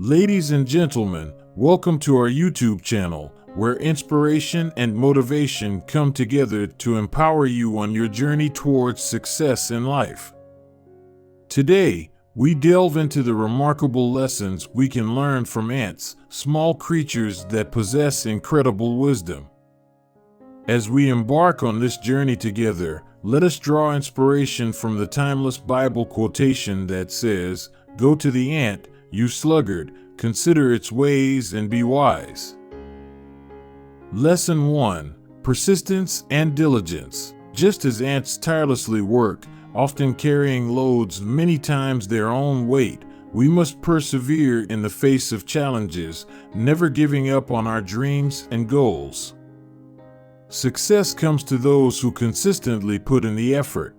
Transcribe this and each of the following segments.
Ladies and gentlemen, welcome to our YouTube channel, where inspiration and motivation come together to empower you on your journey towards success in life. Today, we delve into the remarkable lessons we can learn from ants, small creatures that possess incredible wisdom. As we embark on this journey together, let us draw inspiration from the timeless Bible quotation that says, "Go to the ant, you sluggard, consider its ways and be wise." Lesson 1. Persistence and diligence. Just as ants tirelessly work, often carrying loads many times their own weight, we must persevere in the face of challenges, never giving up on our dreams and goals. Success comes to those who consistently put in the effort.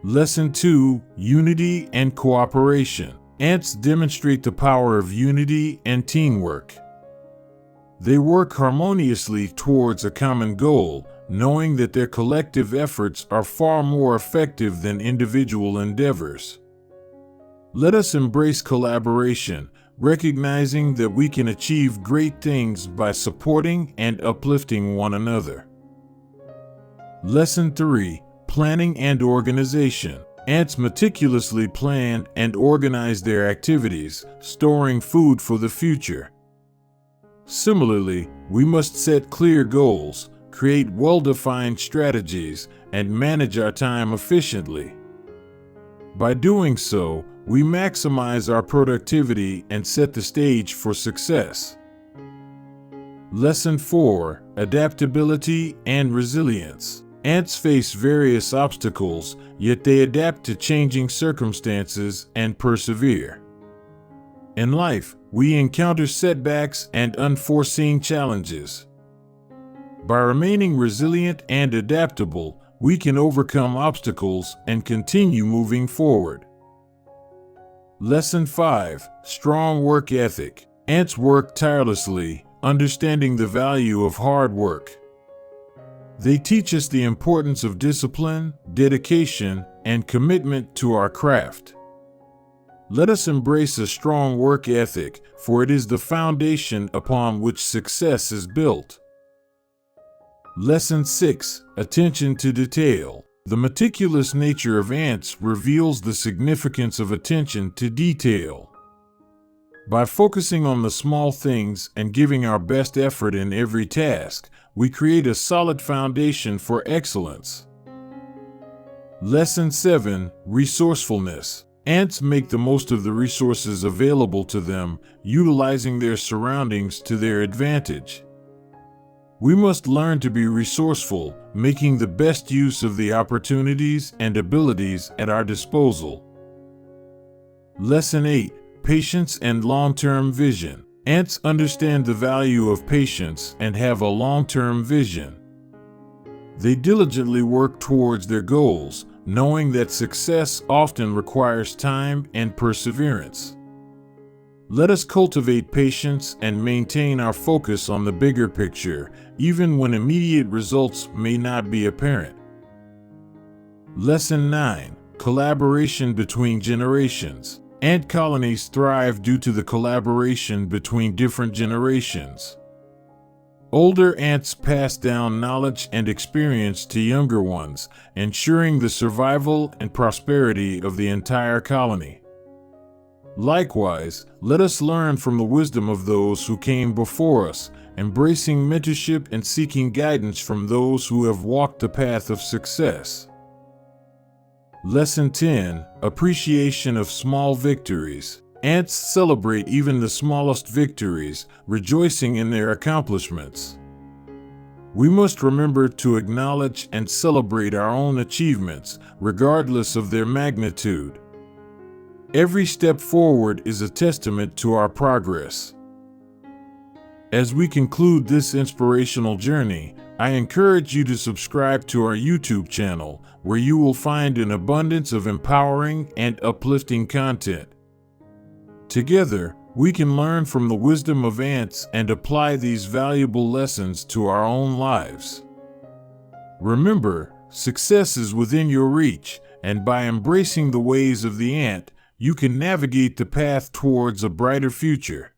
Lesson 2. Unity and cooperation. Ants demonstrate the power of unity and teamwork. They work harmoniously towards a common goal, knowing that their collective efforts are far more effective than individual endeavors. Let us embrace collaboration, recognizing that we can achieve great things by supporting and uplifting one another. Lesson 3. Planning and organization. Ants meticulously plan and organize their activities, storing food for the future. Similarly, we must set clear goals, create well-defined strategies, and manage our time efficiently. By doing so, we maximize our productivity and set the stage for success. Lesson 4. Adaptability and resilience. Ants face various obstacles, yet they adapt to changing circumstances and persevere. In life, we encounter setbacks and unforeseen challenges. By remaining resilient and adaptable, we can overcome obstacles and continue moving forward. Lesson 5. Strong work ethic. Ants work tirelessly, understanding the value of hard work. They teach us the importance of discipline, dedication, and commitment to our craft. Let us embrace a strong work ethic, for it is the foundation upon which success is built. Lesson 6. Attention to detail. The meticulous nature of ants reveals the significance of attention to detail. By focusing on the small things and giving our best effort in every task, we create a solid foundation for excellence. Lesson 7. Resourcefulness. Ants make the most of the resources available to them, utilizing their surroundings to their advantage. We must learn to be resourceful, making the best use of the opportunities and abilities at our disposal. Lesson 8. Patience and long-term vision. Ants understand the value of patience and have a long-term vision. They diligently work towards their goals, knowing that success often requires time and perseverance. Let us cultivate patience and maintain our focus on the bigger picture, even when immediate results may not be apparent. Lesson 9. Collaboration between generations. Ant colonies thrive due to the collaboration between different generations. Older ants pass down knowledge and experience to younger ones, ensuring the survival and prosperity of the entire colony. Likewise, let us learn from the wisdom of those who came before us, embracing mentorship and seeking guidance from those who have walked the path of success. Lesson 10. Appreciation of small victories. Ants celebrate even the smallest victories, rejoicing in their accomplishments. We must remember to acknowledge and celebrate our own achievements, regardless of their magnitude. Every step forward is a testament to our progress. As we conclude this inspirational journey, I encourage you to subscribe to our YouTube channel, where you will find an abundance of empowering and uplifting content. Together, we can learn from the wisdom of ants and apply these valuable lessons to our own lives. Remember, success is within your reach, and by embracing the ways of the ant, you can navigate the path towards a brighter future.